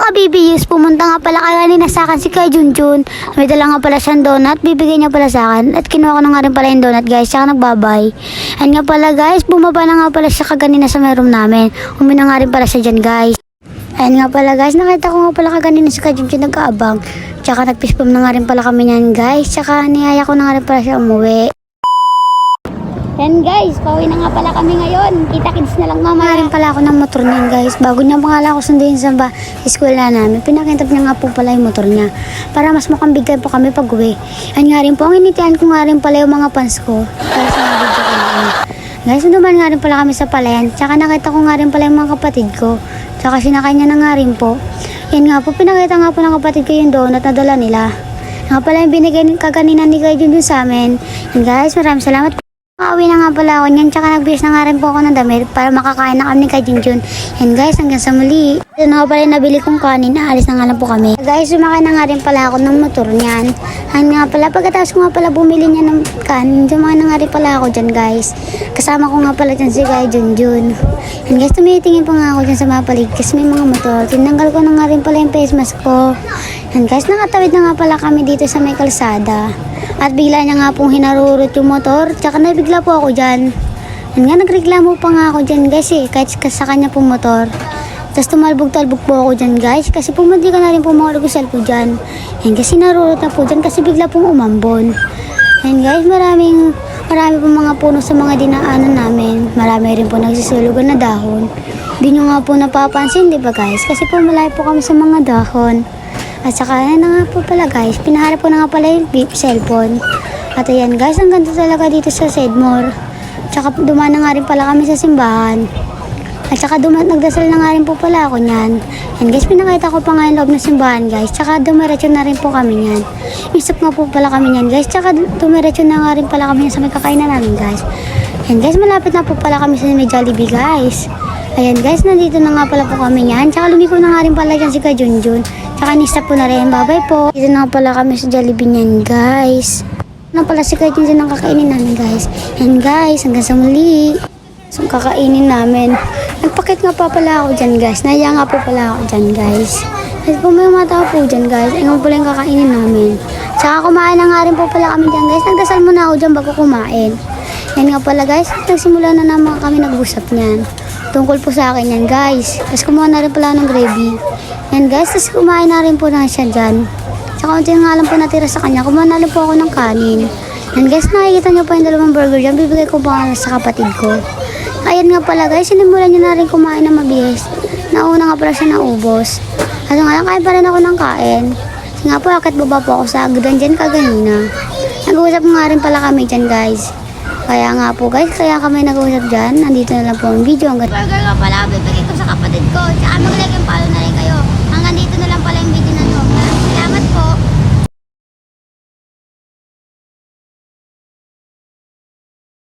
kabibiyos, pumunta nga pala kanina sa akin si Kuya Junjun. May dala nga pala siyang donut, bibigay niya pala sa akin. At kinuha ko na nga rin pala yung donut guys, tsaka nagbabay. Ayun nga pala guys, bumaba na nga pala siya kaganina sa may room namin. Umina nga rin pala siya dyan guys. Ayun nga pala guys, nakita ko nga pala kaganina si Kuya Junjun nag-aabang. Tsaka nag-fistbump na nga rin pala kami niyan guys. Tsaka niyaya ko na nga rin pala siya umuwi. Yan guys, pauwi na nga pala kami ngayon. Kita-kits na lang mama. Rin pala ako ng motor niyan guys. Bago niya pangala ako sunduin sa school na namin, pinakintap niya nga po pala yung motor niya. Para mas mukhang bigay po kami pag uwi. Yan nga rin po, ang initian ko nga rin pala yung mga pants ko. Kaya sa mga video ko na. Guys, naduman nga rin pala kami sa palayan. Tsaka nakita ko nga rin pala yung mga kapatid ko. Tsaka sinakay niya na nga rin po. Yan nga po, pinakita nga po ng kapatid ko yung donut na dala nila. Nga pala yung binigay kaganina ni Kuya Junjun sa amin. Yan guys, maraming salamat po. Nakauwi na nga pala ako niyan, tsaka nagbihis na nga rin po ako ng damit para makakain na kami kay Junjun. Yan guys, hanggang sa muli. Ito na nga pala yung nabili kong kanin, aalis na nga lang po kami. Guys, sumakay na nga rin pala ako ng motor niyan. Yan nga pala, pagkatapos ko nga pala bumili niya ng kanin, sumakay na nga rin pala ako dyan guys. Kasama ko nga pala dyan si Kuya Junjun. Yan guys, tumitingin pa nga ako dyan sa mga paligid kasi may mga motor. Tinanggal ko na nga rin pala yung face mask ko. Yan guys, nakatawid na nga pala kami dito sa may kalsada. At bigla niya nga pong hinarurot yung motor. Tsaka nabigla po ako dyan. Yan nga, nagreklamo pa nga ako dyan guys kahit sa kanya pong motor. Tapos tumalbog-talbog po ako dyan guys. Kasi pumunti ka na rin po mga lugusal po dyan. Yan kasi narurot na po dyan kasi bigla pong umambon. Yan guys, marami po mga puno sa mga dinaanan namin. Marami rin po nagsisulugan na dahon. Di nyo nga po napapansin, di ba guys? Kasi po malayo po kami sa mga dahon. At saka na nga po pala guys, pinaharap ko na nga pala yung cellphone. At ayan guys, ang ganda talaga dito sa Sedmore. Tsaka dumaan na nga rin pala kami sa simbahan. At saka nagdasal na nga rin po pala ako niyan. Yan guys, pinakita ko pa nga yung loob ng simbahan guys. Tsaka dumiretso na rin po kami niyan. Isip nga po pala kami niyan guys. Tsaka dumiretso na nga rin pala kami sa may kakainan namin guys. Yan guys, malapit na po pala kami sa may Jollibee guys. Ayan guys, nandito na nga pala po kami niyan. Tsaka lumiko na nga rin pala dyan si Kuya Junjun. Tsaka nista po na rin. Bye-bye po. Dito na nga pala kami sa Jollibee niyan guys. Na pala si Kuya Junjun ang kakainin namin guys. Yan guys, hanggang sa muli. So kakainin namin. Nagpakit nga pa pala ako dyan guys. Naya nga po pala ako dyan guys. Kasi po may mga tao po dyan guys. Ay nga pala yung kakainin namin. Tsaka kumain na nga rin po pala kami dyan guys. Nagdasal muna ako dyan bago kumain. Yan nga pala guys. Nagsimula na naman kami nag-usap niyan. Tungkol po sa akin yan guys. Tapos kumuha na rin pala ng gravy. Yan guys. Tapos kumain na rin po na siya dyan. Tsaka unti nga lang po natira sa kanya. Kumuha na rin po ako ng kanin. Yan guys. Nakikita niyo pa yung dalawang burger dyan. Bibigay ko pa sa kapatid ko. Ayan nga pala guys. Sinimulan niya na rin kumain ng mabilis. Nauna nga pala siya naubos. Kasi nga lang kain pa rin ako ng kain. Kasi nga po akit baba po ako sa agdan dyan kaganina. Nag-uusap nga rin pala kami dyan guys. Kaya nga po guys, kaya kami nag-uusap dyan. Nandito na lang po ang video. Burger nga pala, bibigay ko sa kapatid ko. Tsaka mag-like and follow na rin kayo.